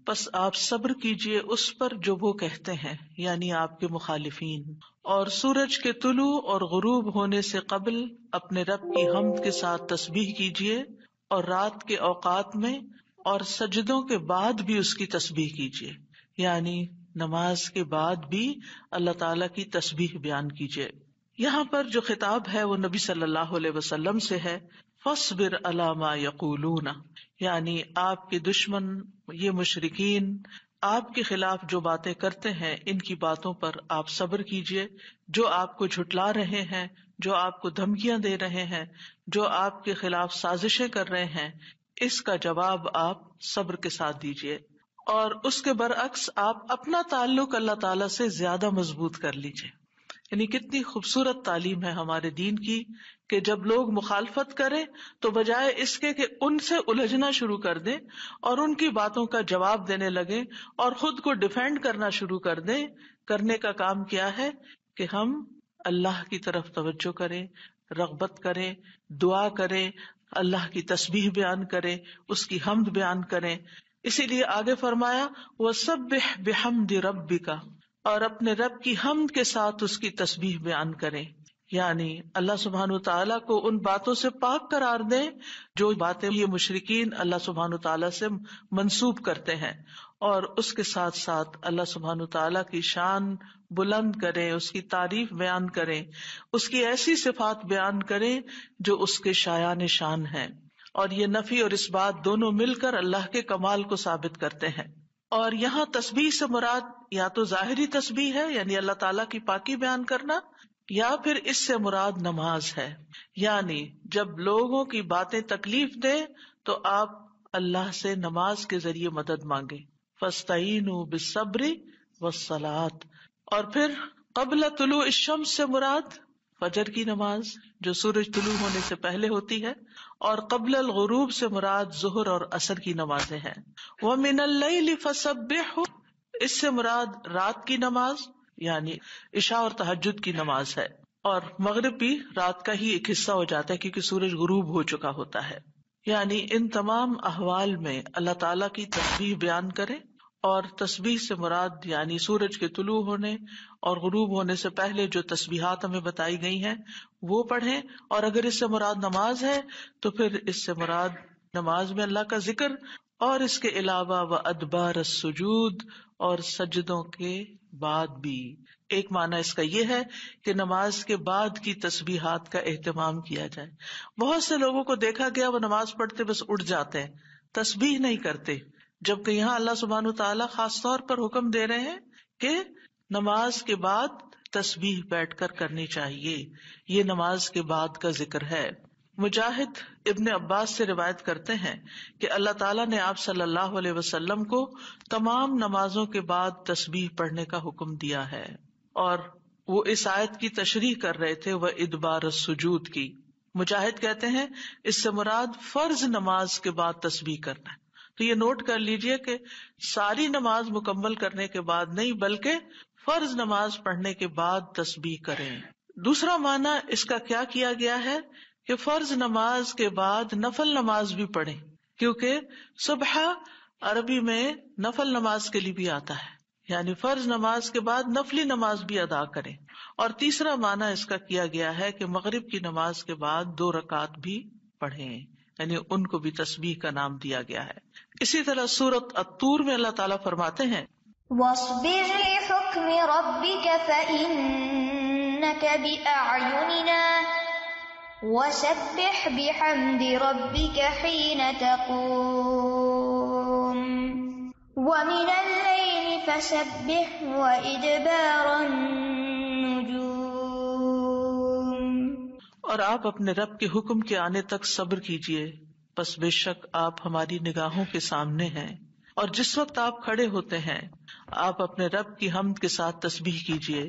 پس آپ صبر کیجئے اس پر جو وہ کہتے ہیں، یعنی آپ کے مخالفین، اور سورج کے طلوع اور غروب ہونے سے قبل اپنے رب کی حمد کے ساتھ تسبیح کیجئے، اور رات کے اوقات میں اور سجدوں کے بعد بھی اس کی تسبیح کیجئے، یعنی نماز کے بعد بھی اللہ تعالی کی تسبیح بیان کیجئے۔ یہاں پر جو خطاب ہے وہ نبی صلی اللہ علیہ وسلم سے ہے، فاصبر علی ما یقولون، یعنی آپ کے دشمن یہ مشرکین آپ کے خلاف جو باتیں کرتے ہیں ان کی باتوں پر آپ صبر کیجئے، جو آپ کو جھٹلا رہے ہیں، جو آپ کو دھمکیاں دے رہے ہیں، جو آپ کے خلاف سازشیں کر رہے ہیں، اس کا جواب آپ صبر کے ساتھ دیجئے، اور اس کے برعکس آپ اپنا تعلق اللہ تعالی سے زیادہ مضبوط کر لیجئے۔ یعنی کتنی خوبصورت تعلیم ہے ہمارے دین کی کہ جب لوگ مخالفت کریں تو بجائے اس کے کہ ان سے الجھنا شروع کر دیں اور ان کی باتوں کا جواب دینے لگیں اور خود کو ڈیفینڈ کرنا شروع کر دیں، کرنے کا کام کیا ہے کہ ہم اللہ کی طرف توجہ کریں، رغبت کریں، دعا کریں، اللہ کی تسبیح بیان کریں، اس کی حمد بیان کریں۔ اسی لیے آگے فرمایا وَسَبِّحْ بِحَمْدِ رَبِّكَ، اور اپنے رب کی حمد کے ساتھ اس کی تسبیح بیان کریں، یعنی اللہ سبحانہ وتعالیٰ کو ان باتوں سے پاک قرار دیں جو باتیں یہ مشرکین اللہ سبحانہ وتعالیٰ سے منسوب کرتے ہیں، اور اس کے ساتھ ساتھ اللہ سبحانہ وتعالیٰ کی شان بلند کریں، اس کی تعریف بیان کریں، اس کی ایسی صفات بیان کریں جو اس کے شایان شان ہیں، اور یہ نفی اور اثبات دونوں مل کر اللہ کے کمال کو ثابت کرتے ہیں۔ اور یہاں تسبیح سے مراد یا تو ظاہری تسبیح ہے یعنی اللہ تعالیٰ کی پاکی بیان کرنا، یا پھر اس سے مراد نماز ہے، یعنی جب لوگوں کی باتیں تکلیف دیں تو آپ اللہ سے نماز کے ذریعے مدد مانگیں، فاستعینوا بالصبر والصلاۃ۔ اور پھر قبل طلوع الشمس سے مراد فجر کی نماز جو سورج طلوع ہونے سے پہلے ہوتی ہے، اور قبل الغروب سے مراد ظہر اور عصر کی نمازیں ہیں۔ وَمِنَ اللَّيْلِ فَسَبِّحْهُ، اس سے مراد رات کی نماز یعنی عشاء اور تہجد کی نماز ہے، اور مغرب بھی رات کا ہی ایک حصہ ہو جاتا ہے کیونکہ سورج غروب ہو چکا ہوتا ہے۔ یعنی ان تمام احوال میں اللہ تعالیٰ کی تسبیح بیان کریں، اور تسبیح سے مراد یعنی سورج کے طلوع ہونے اور غروب ہونے سے پہلے جو تسبیحات ہمیں بتائی گئی ہیں وہ پڑھیں، اور اگر اس سے مراد نماز ہے تو پھر اس سے مراد نماز میں اللہ کا ذکر، اور اس کے علاوہ وَأَدْبَارَ السُّجُودِ، اور سجدوں کے بعد بھی۔ ایک معنی اس کا یہ ہے کہ نماز کے بعد کی تسبیحات کا اہتمام کیا جائے۔ بہت سے لوگوں کو دیکھا گیا وہ نماز پڑھتے بس اٹھ جاتے ہیں، تسبیح نہیں کرتے، جبکہ یہاں اللہ سبحانہ وتعالیٰ خاص طور پر حکم دے رہے ہیں کہ نماز کے بعد تسبیح بیٹھ کر کرنی چاہیے، یہ نماز کے بعد کا ذکر ہے۔ مجاہد ابن عباس سے روایت کرتے ہیں کہ اللہ تعالیٰ نے آپ صلی اللہ علیہ وسلم کو تمام نمازوں کے بعد تسبیح پڑھنے کا حکم دیا ہے، اور وہ اس آیت کی تشریح کر رہے تھے وَإِدْبَارَ السُّجُودِ کی۔ مجاہد کہتے ہیں اس سے مراد فرض نماز کے بعد تسبیح کرنا ہے۔ تو یہ نوٹ کر لیجئے کہ ساری نماز مکمل کرنے کے بعد نہیں بلکہ فرض نماز پڑھنے کے بعد تسبیح کریں۔ دوسرا معنی اس کا کیا کیا گیا ہے کہ فرض نماز کے بعد نفل نماز بھی پڑھیں، کیونکہ صبح عربی میں نفل نماز کے لیے بھی آتا ہے، یعنی فرض نماز کے بعد نفلی نماز بھی ادا کریں۔ اور تیسرا معنی اس کا کیا گیا ہے کہ مغرب کی نماز کے بعد 2 رکعات بھی پڑھیں، یعنی ان کو بھی تسبیح کا نام دیا گیا ہے۔ اسی طرح سورۃ الطور میں اللہ تعالیٰ فرماتے ہیں وَاصْبِرْ لِحُكْمِ رَبِّكَ فَإِنَّكَ بِأَعْيُنِنَا وَسَبِّحْ بِحَمْدِ رَبِّكَ حِينَ تَقُومُ وَمِنَ اللَّيْلِ فَسَبِّحْهُ وَإِدْبَارَ النُّجُومِ۔ اور آپ اپنے رب کے حکم کے آنے تک صبر کیجئے، پس بے شک آپ ہماری نگاہوں کے سامنے ہیں، اور جس وقت آپ کھڑے ہوتے ہیں آپ اپنے رب کی حمد کے ساتھ تسبیح کیجئے،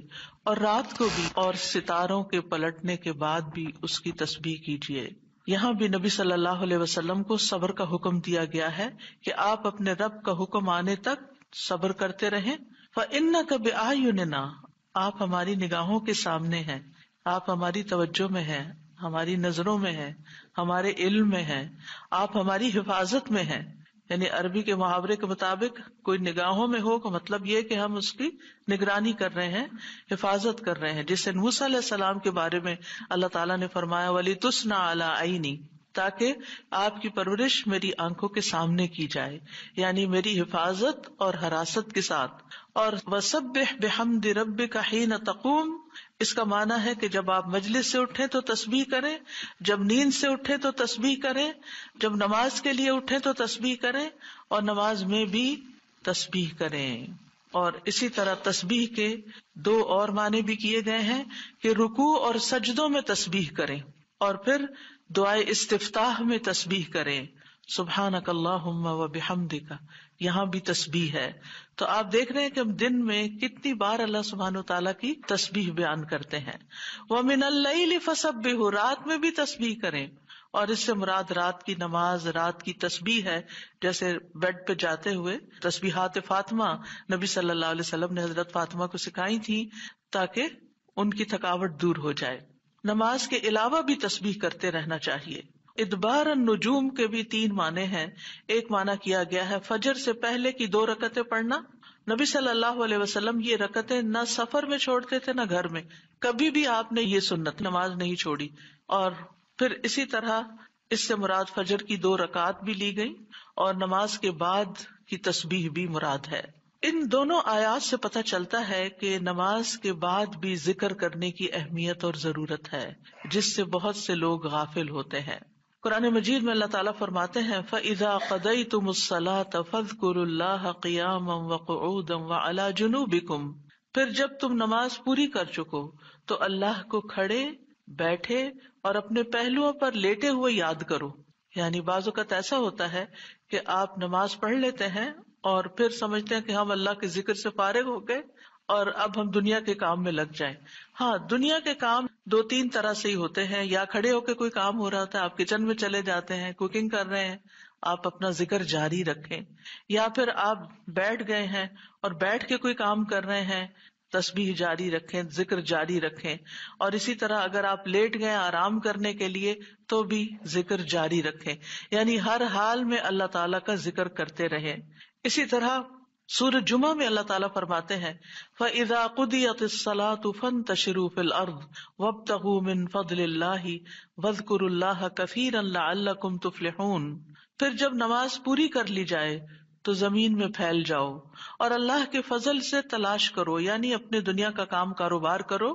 اور رات کو بھی اور ستاروں کے پلٹنے کے بعد بھی اس کی تسبیح کیجئے۔ یہاں بھی نبی صلی اللہ علیہ وسلم کو صبر کا حکم دیا گیا ہے کہ آپ اپنے رب کا حکم آنے تک صبر کرتے رہیں۔ فَإِنَّكَ بِأَعْيُنِنَا، آپ ہماری نگاہوں کے سامنے ہیں، آپ ہماری توجہ میں ہیں، ہماری نظروں میں ہیں، ہمارے علم میں ہیں، آپ ہماری حفاظت میں ہیں۔ یعنی عربی کے محاورے کے مطابق کوئی نگاہوں میں ہو کا مطلب یہ کہ ہم اس کی نگرانی کر رہے ہیں، حفاظت کر رہے ہیں، جسے موسیٰ علیہ السلام کے بارے میں اللہ تعالیٰ نے فرمایا وَلِتُصْنَعَ عَلَىٰ عَيْنِي، تاکہ آپ کی پرورش میری آنکھوں کے سامنے کی جائے، یعنی میری حفاظت اور حراست کے ساتھ. اور وَسَبِّحْ بِحَمْدِ رَبِّكَ حِينَ تَقُومُ، اس کا معنی ہے کہ جب آپ مجلس سے اٹھیں تو تسبیح کریں، جب نیند سے اٹھیں تو تسبیح کریں، جب نماز کے لیے اٹھیں تو تسبیح کریں، اور نماز میں بھی تسبیح کریں. اور اسی طرح تسبیح کے دو اور معنی بھی کیے گئے ہیں کہ رکوع اور سجدوں میں تسبیح کریں، اور پھر دعائے استفتاح میں تسبیح کریں، سبحانک اللہم و بحمدک، یہاں بھی تسبیح ہے. تو آپ دیکھ رہے ہیں کہ ہم دن میں کتنی بار اللہ سبحانہ وتعالیٰ کی تسبیح بیان کرتے ہیں. وَمِنَ اللَّيْلِ فَسَبِّحْهُ، رات میں بھی تسبیح کریں، اور اس سے مراد رات کی نماز، رات کی تسبیح ہے. جیسے بیڈ پہ جاتے ہوئے تسبیحات فاطمہ نبی صلی اللہ علیہ وسلم نے حضرت فاطمہ کو سکھائی تھی تاکہ ان کی تھکاوٹ دور ہو جائے. نماز کے علاوہ بھی تسبیح کرتے رہنا چاہیے. ادبار النجوم کے بھی 3 معنی ہیں. ایک معنی کیا گیا ہے فجر سے پہلے کی 2 رکعتیں پڑھنا. نبی صلی اللہ علیہ وسلم یہ رکعتیں نہ سفر میں چھوڑتے تھے نہ گھر میں، کبھی بھی آپ نے یہ سنت نماز نہیں چھوڑی. اور پھر اسی طرح اس سے مراد فجر کی 2 رکعات بھی لی گئی، اور نماز کے بعد کی تسبیح بھی مراد ہے. ان دونوں آیات سے پتہ چلتا ہے کہ نماز کے بعد بھی ذکر کرنے کی اہمیت اور ضرورت ہے، جس سے بہت سے لوگ غافل ہوتے ہیں. قرآن مجید میں اللہ تعالیٰ فرماتے ہیں فَإِذَا قَضَيْتُمُ الصَّلَاةَ فَاذْكُرُوا اللَّهَ قِيَامًا وَقُعُودًا وَعَلَى جُنُوبِكُمْ، پھر جب تم نماز پوری کر چکو تو اللہ کو کھڑے، بیٹھے اور اپنے پہلوؤں پر لیٹے ہوئے یاد کرو. یعنی بعض اوقات ایسا ہوتا ہے کہ آپ نماز پڑھ لیتے ہیں اور پھر سمجھتے ہیں کہ ہم اللہ کے ذکر سے فارغ ہو گئے اور اب ہم دنیا کے کام میں لگ جائیں. ہاں، دنیا کے کام 2-3 طرح سے ہی ہوتے ہیں. یا کھڑے ہو کے کوئی کام ہو رہا ہوتا ہے، آپ کچن میں چلے جاتے ہیں، کوکنگ کر رہے ہیں، آپ اپنا ذکر جاری رکھیں. یا پھر آپ بیٹھ گئے ہیں اور بیٹھ کے کوئی کام کر رہے ہیں، تسبیح جاری رکھیں، ذکر جاری رکھیں. اور اسی طرح اگر آپ لیٹ گئے آرام کرنے کے لیے تو بھی ذکر جاری رکھیں. یعنی ہر حال میں اللہ تعالیٰ کا ذکر کرتے رہیں. اسی طرح سورۃ جمعہ میں اللہ تعالیٰ فرماتے ہیں فَإِذَا قُضِيَتِ الصَّلَاةُ فَانتَشِرُوا فِي الْأَرْضِ وَابْتَغُوا مِن فَضْلِ اللَّهِ وَاذْكُرُوا اللَّهَ كَثِيرًا لَعَلَّكُمْ تُفْلِحُونَ. پھر جب نماز پوری کر لی جائے تو زمین میں پھیل جاؤ اور اللہ کے فضل سے تلاش کرو، یعنی اپنے دنیا کا کام کاروبار کرو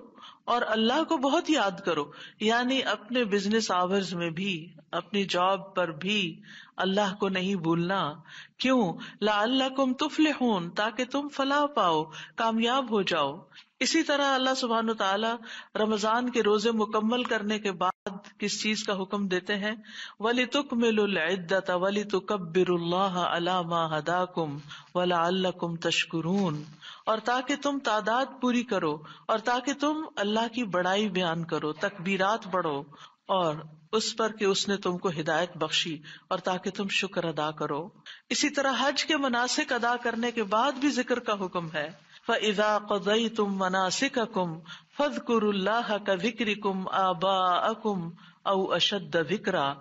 اور اللہ کو بہت یاد کرو. یعنی اپنے بزنس آورز میں بھی، اپنی جاب پر بھی اللہ کو نہیں بھولنا. کیوں؟ لعلکم تفلحون، تاکہ تم فلاح پاؤ، کامیاب ہو جاؤ. اسی طرح اللہ سبحانہ تعالیٰ رمضان کے روزے مکمل کرنے کے بعد کس چیز کا حکم دیتے ہیں؟ وَلِتُكْمِلُوا الْعِدَّةَ وَلِتُكَبِّرُوا اللَّهَ عَلَى مَا هَدَاكُمْ وَلَعَلَّكُمْ تَشْكُرُونَ، اور تاکہ تم تعداد پوری کرو اور تاکہ تم اللہ کی بڑائی بیان کرو، تکبیرات پڑھو، اور اس پر کہ اس نے تم کو ہدایت بخشی، اور تاکہ تم شکر ادا کرو. اسی طرح حج کے مناسک ادا کرنے کے بعد بھی ذکر کا حکم ہے. فَإِذَا قَضَيْتُم مَّنَاسِكَكُمْ فَاذْكُرُوا اللَّهَ كَذِكْرِكُمْ آبَاءَكُمْ أَوْ أَشَدَّ ذِكْرًا.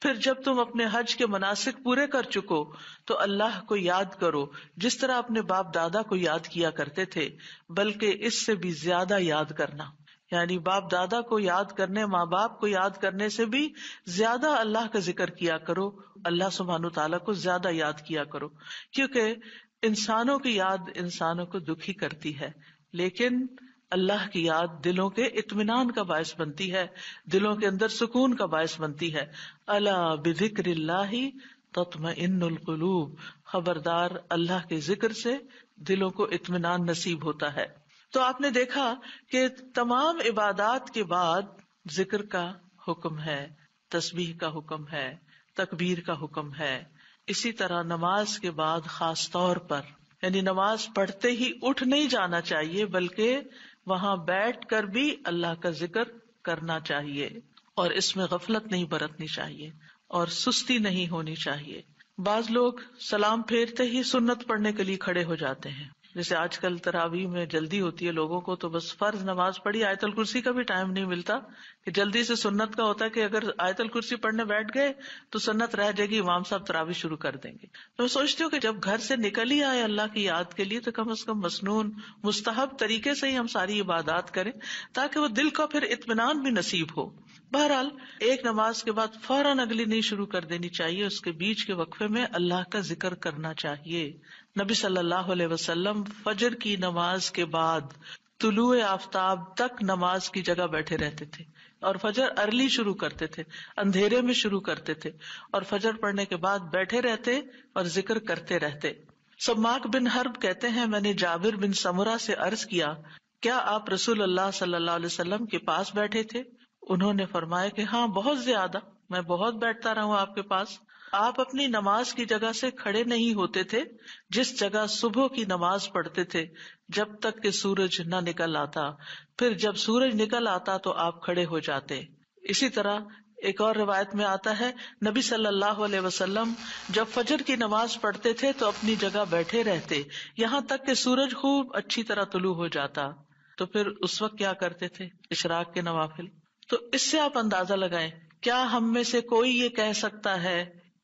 پھر جب تم اپنے حج کے مناسک پورے کر چکو تو اللہ کو یاد کرو جس طرح اپنے باپ دادا کو یاد کیا کرتے تھے، بلکہ اس سے بھی زیادہ یاد کرنا. یعنی باپ دادا کو یاد کرنے، ماں باپ کو یاد کرنے سے بھی زیادہ اللہ کا ذکر کیا کرو، اللہ سبحانہ تعالیٰ کو زیادہ یاد کیا کرو. کیونکہ انسانوں کی یاد انسانوں کو دکھی کرتی ہے، لیکن اللہ کی یاد دلوں کے اطمینان کا باعث بنتی ہے، دلوں کے اندر سکون کا باعث بنتی ہے. الا بذکر اللہ تطمئن القلوب، خبردار اللہ کے ذکر سے دلوں کو اطمینان نصیب ہوتا ہے. تو آپ نے دیکھا کہ تمام عبادات کے بعد ذکر کا حکم ہے، تسبیح کا حکم ہے، تکبیر کا حکم ہے. اسی طرح نماز کے بعد خاص طور پر، یعنی نماز پڑھتے ہی اٹھ نہیں جانا چاہیے، بلکہ وہاں بیٹھ کر بھی اللہ کا ذکر کرنا چاہیے، اور اس میں غفلت نہیں برتنی چاہیے اور سستی نہیں ہونی چاہیے. بعض لوگ سلام پھیرتے ہی سنت پڑھنے کے لیے کھڑے ہو جاتے ہیں، جیسے آج کل تراویح میں جلدی ہوتی ہے لوگوں کو، تو بس فرض نماز پڑھی، آیت الکرسی کا بھی ٹائم نہیں ملتا کہ جلدی سے. سنت کا ہوتا ہے کہ اگر آیت الکرسی پڑھنے بیٹھ گئے تو سنت رہ جائے گی، امام صاحب تراویح شروع کر دیں گے. تو میں سوچتی ہوں کہ جب گھر سے نکل ہی آئے اللہ کی یاد کے لیے، تو کم از کم مسنون مستحب طریقے سے ہی ہم ساری عبادات کریں تاکہ وہ دل کو پھر اطمینان بھی نصیب ہو. بہرحال ایک نماز کے بعد فوراً اگلی نہیں شروع کر دینی چاہیے، اس کے بیچ کے وقفے میں اللہ کا ذکر کرنا چاہیے. نبی صلی اللہ علیہ وسلم فجر کی نماز کے بعد طلوع آفتاب تک نماز کی جگہ بیٹھے رہتے تھے، اور فجر ارلی شروع کرتے تھے، اندھیرے میں شروع کرتے تھے، اور فجر پڑھنے کے بعد بیٹھے رہتے اور ذکر کرتے رہتے. سماک بن حرب کہتے ہیں، میں نے جابر بن سمرہ سے عرض کیا، کیا آپ رسول اللہ صلی اللہ علیہ وسلم کے پاس بیٹھے تھے؟ انہوں نے فرمایا کہ ہاں، بہت زیادہ، میں بہت بیٹھتا رہا ہوں آپ کے پاس. آپ اپنی نماز کی جگہ سے کھڑے نہیں ہوتے تھے جس جگہ صبح کی نماز پڑھتے تھے جب تک کہ سورج نہ نکل آتا، پھر جب سورج نکل آتا تو آپ کھڑے ہو جاتے. اسی طرح ایک اور روایت میں آتا ہے، نبی صلی اللہ علیہ وسلم جب فجر کی نماز پڑھتے تھے تو اپنی جگہ بیٹھے رہتے یہاں تک کہ سورج خوب اچھی طرح طلوع ہو جاتا. تو پھر اس وقت کیا کرتے تھے؟ اشراق کے نوافل. تو اس سے آپ اندازہ لگائیں، کیا ہم میں سے کوئی یہ کہہ سکتا ہے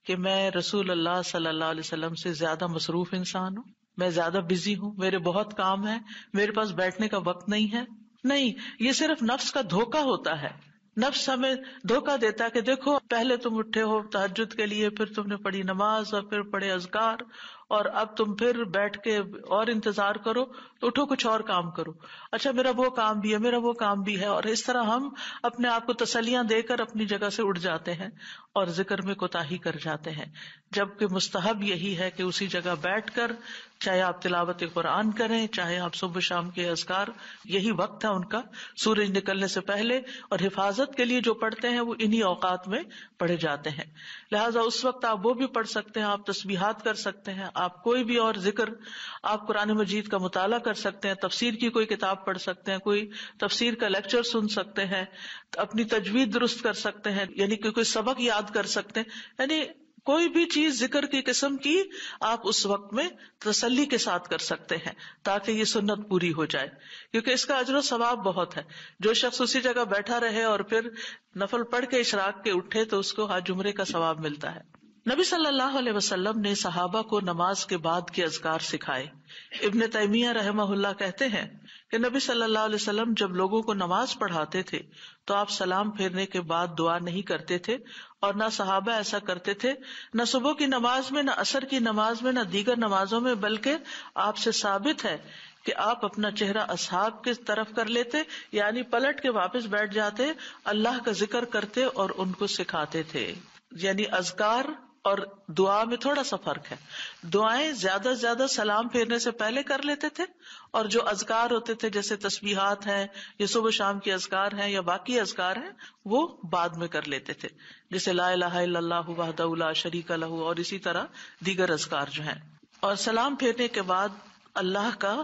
کہ میں رسول اللہ صلی اللہ علیہ وسلم سے زیادہ مصروف انسان ہوں، میں زیادہ بزی ہوں، میرے بہت کام ہے، میرے پاس بیٹھنے کا وقت نہیں ہے؟ نہیں، یہ صرف نفس کا دھوکا ہوتا ہے. نفس ہمیں دھوکا دیتا ہے کہ دیکھو، پہلے تم اٹھے ہو تہجد کے لیے، پھر تم نے پڑھی نماز اور پھر پڑھے اذکار، اور اب تم پھر بیٹھ کے اور انتظار کرو، تو اٹھو کچھ اور کام کرو. اچھا میرا وہ کام بھی ہے، میرا وہ کام بھی ہے، اور اس طرح ہم اپنے آپ کو تسلیاں دے کر اپنی جگہ سے اٹھ جاتے ہیں اور ذکر میں کوتاہی کر جاتے ہیں. جبکہ مستحب یہی ہے کہ اسی جگہ بیٹھ کر، چاہے آپ تلاوت قرآن کریں، چاہے آپ صبح شام کے اذکار، یہی وقت ہے ان کا سورج نکلنے سے پہلے، اور حفاظت کے لیے جو پڑھتے ہیں وہ انہی اوقات میں پڑھے جاتے ہیں. لہٰذا اس وقت آپ وہ بھی پڑھ سکتے ہیں، آپ تسبیحات کر سکتے ہیں، آپ کوئی بھی اور ذکر، آپ قرآن مجید کا مطالعہ کر سکتے ہیں، تفسیر کی کوئی کتاب پڑھ سکتے ہیں، کوئی تفسیر کا لیکچر سن سکتے ہیں، اپنی تجوید درست کر سکتے ہیں، یعنی کہ کوئی سبق یاد کر سکتے ہیں. یعنی کوئی بھی چیز ذکر کی قسم کی آپ اس وقت میں تسلی کے ساتھ کر سکتے ہیں تاکہ یہ سنت پوری ہو جائے، کیونکہ اس کا اجر و ثواب بہت ہے. جو شخص اسی جگہ بیٹھا رہے اور پھر نفل پڑھ کے اشراق کے اٹھے تو اس کو حج عمرے کا ثواب ملتا ہے. نبی صلی اللہ علیہ وسلم نے صحابہ کو نماز کے بعد کے اذکار سکھائے. ابن تیمیہ رحمہ اللہ کہتے ہیں کہ نبی صلی اللہ علیہ وسلم جب لوگوں کو نماز پڑھاتے تھے تو آپ سلام پھیرنے کے بعد دعا نہیں کرتے تھے، اور نہ صحابہ ایسا کرتے تھے، نہ صبح کی نماز میں، نہ عصر کی نماز میں، نہ دیگر نمازوں میں، بلکہ آپ سے ثابت ہے کہ آپ اپنا چہرہ اصحاب کی طرف کر لیتے، یعنی پلٹ کے واپس بیٹھ جاتے، اللہ کا ذکر کرتے اور ان کو سکھاتے تھے. یعنی اذکار اور دعا میں تھوڑا سا فرق ہے. دعائیں زیادہ سے زیادہ سلام پھیرنے سے پہلے کر لیتے تھے، اور جو اذکار ہوتے تھے جیسے تسبیحات ہیں یا صبح شام کے اذکار ہیں یا باقی اذکار ہیں وہ بعد میں کر لیتے تھے، جیسے لا الہ الا اللہ وحدہ لا شریک لہ، اور اسی طرح دیگر اذکار جو ہیں. اور سلام پھیرنے کے بعد اللہ کا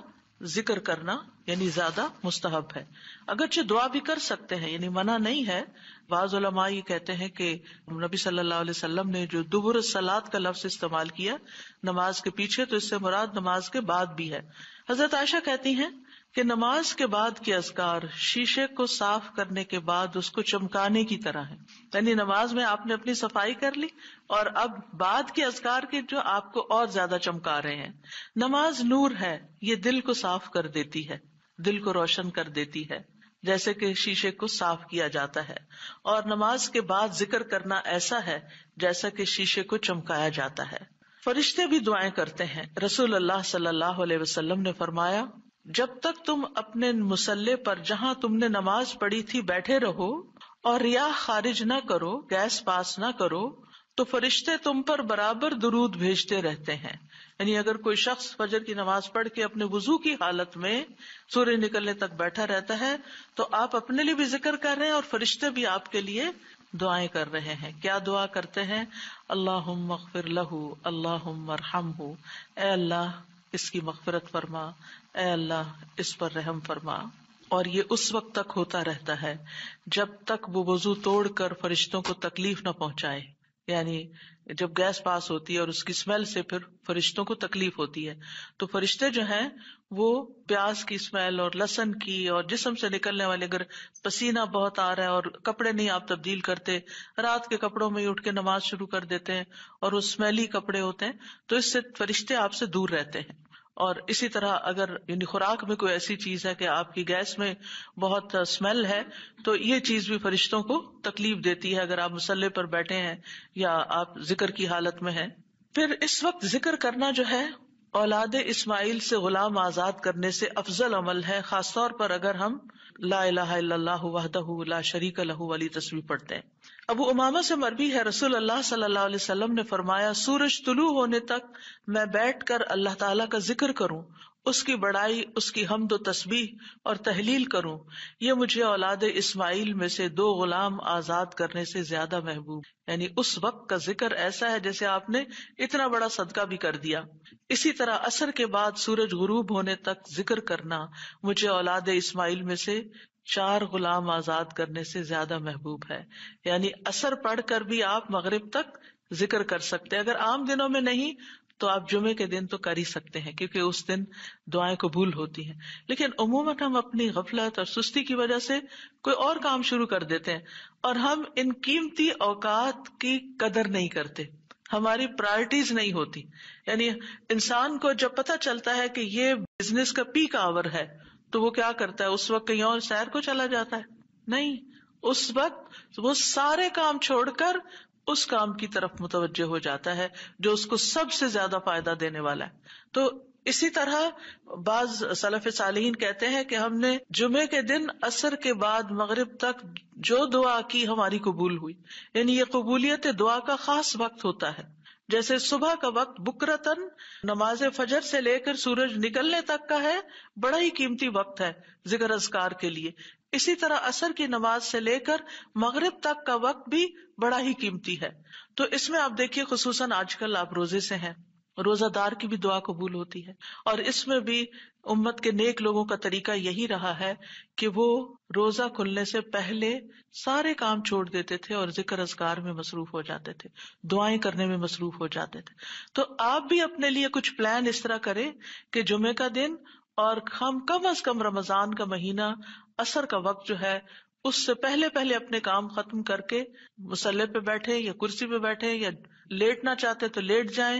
ذکر کرنا یعنی زیادہ مستحب ہے. اگرچہ دعا بھی کر سکتے ہیں، یعنی منع نہیں ہے. بعض علماء یہ کہتے ہیں کہ نبی صلی اللہ علیہ وسلم نے جو دبر الصلاۃ کا لفظ استعمال کیا نماز کے پیچھے، تو اس سے مراد نماز کے بعد بھی ہے. حضرت عائشہ کہتی ہیں کہ نماز کے بعد کے اذکار شیشے کو صاف کرنے کے بعد اس کو چمکانے کی طرح ہے. یعنی نماز میں آپ نے اپنی صفائی کر لی اور اب بعد کے اذکار کے جو آپ کو اور زیادہ چمکا رہے ہیں. نماز نور ہے، یہ دل کو صاف کر دیتی ہے، دل کو روشن کر دیتی ہے، جیسے کہ شیشے کو صاف کیا جاتا ہے. اور نماز کے بعد ذکر کرنا ایسا ہے جیسا کہ شیشے کو چمکایا جاتا ہے. فرشتے بھی دعائیں کرتے ہیں. رسول اللہ صلی اللہ علیہ وسلم نے فرمایا، جب تک تم اپنے مصلے پر جہاں تم نے نماز پڑھی تھی بیٹھے رہو اور ریاح خارج نہ کرو، گیس پاس نہ کرو، تو فرشتے تم پر برابر درود بھیجتے رہتے ہیں. یعنی اگر کوئی شخص فجر کی نماز پڑھ کے اپنے وضو کی حالت میں سورج نکلنے تک بیٹھا رہتا ہے تو آپ اپنے لیے بھی ذکر کر رہے ہیں اور فرشتے بھی آپ کے لیے دعائیں کر رہے ہیں. کیا دعا کرتے ہیں؟ اللہم اغفر لہ، اللہم ارحمہ، اے اللہ اس کی مغفرت فرما، اے اللہ اس پر رحم فرما. اور یہ اس وقت تک ہوتا رہتا ہے جب تک وہ وضو توڑ کر فرشتوں کو تکلیف نہ پہنچائے. یعنی جب گیس پاس ہوتی ہے اور اس کی اسمیل سے پھر فرشتوں کو تکلیف ہوتی ہے، تو فرشتے جو ہیں وہ پیاز کی اسمیل اور لہسن کی اور جسم سے نکلنے والے، اگر پسینہ بہت آ رہا ہے اور کپڑے نہیں آپ تبدیل کرتے، رات کے کپڑوں میں ہی اٹھ کے نماز شروع کر دیتے ہیں اور وہ اسمیلی کپڑے ہوتے ہیں، تو اس سے فرشتے آپ سے دور رہتے ہیں. اور اسی طرح اگر یعنی خوراک میں کوئی ایسی چیز ہے کہ آپ کی گیس میں بہت اسمیل ہے، تو یہ چیز بھی فرشتوں کو تکلیف دیتی ہے اگر آپ مصلی پر بیٹھے ہیں یا آپ ذکر کی حالت میں ہیں. پھر اس وقت ذکر کرنا جو ہے اولاد اسماعیل سے غلام آزاد کرنے سے افضل عمل ہے، خاص طور پر اگر ہم لا الہ الا اللہ وحدہ لا شریک لہ والی تسبیح پڑھتے ہیں. ابو امامہ سے مروی ہے، رسول اللہ صلی اللہ علیہ وسلم نے فرمایا، سورج طلوع ہونے تک میں بیٹھ کر اللہ تعالیٰ کا ذکر کروں، اس کی بڑائی، اس کی حمد و تسبیح اور تحلیل کروں، یہ مجھے اولاد اسماعیل میں سے 2 غلام آزاد کرنے سے زیادہ محبوب. یعنی اس وقت کا ذکر ایسا ہے جیسے آپ نے اتنا بڑا صدقہ بھی کر دیا. اسی طرح عصر کے بعد سورج غروب ہونے تک ذکر کرنا مجھے اولاد اسماعیل میں سے 4 غلام آزاد کرنے سے زیادہ محبوب ہے. یعنی عصر پڑھ کر بھی آپ مغرب تک ذکر کر سکتے ہیں. اگر عام دنوں میں نہیں تو آپ جمعے کے دن تو کر ہی سکتے ہیں، کیونکہ اس دن دعائیں قبول ہوتی ہیں. لیکن عموماً ہم اپنی غفلت اور سستی کی وجہ سے کوئی اور کام شروع کر دیتے ہیں اور ہم ان قیمتی اوقات کی قدر نہیں کرتے، ہماری پرائرٹیز نہیں ہوتی. یعنی انسان کو جب پتہ چلتا ہے کہ یہ بزنس کا پیک آور ہے تو وہ کیا کرتا ہے؟ اس وقت کہیں اور سیر کو چلا جاتا ہے؟ نہیں، اس وقت وہ سارے کام چھوڑ کر اس کام کی طرف متوجہ ہو جاتا ہے جو اس کو سب سے زیادہ فائدہ دینے والا ہے. تو اسی طرح بعض سلف صالحین کہتے ہیں کہ ہم نے جمعے کے دن عصر کے بعد مغرب تک جو دعا کی ہماری قبول ہوئی. یعنی یہ قبولیت دعا کا خاص وقت ہوتا ہے. جیسے صبح کا وقت بکرتن نماز فجر سے لے کر سورج نکلنے تک کا ہے، بڑا ہی قیمتی وقت ہے ذکر اذکار کے لیے. اسی طرح عصر کی نماز سے لے کر مغرب تک کا وقت بھی بڑا ہی قیمتی ہے. تو اس میں آپ دیکھیے خصوصاً آج کل آپ روزے سے ہیں، روزہ دار کی بھی دعا قبول ہوتی ہے. اور اس میں بھی امت کے نیک لوگوں کا طریقہ یہی رہا ہے کہ وہ روزہ کھلنے سے پہلے سارے کام چھوڑ دیتے تھے اور ذکر اذکار میں مصروف ہو جاتے تھے، دعائیں کرنے میں مصروف ہو جاتے تھے. تو آپ بھی اپنے لیے کچھ پلان اس طرح کریں کہ جمعے کا دن اور ہم کم از کم رمضان کا مہینہ عصر کا وقت جو ہے اس سے پہلے اپنے کام ختم کر کے مصلی پہ بیٹھے یا کرسی پہ بیٹھے یا لیٹنا چاہتے تو لیٹ جائیں،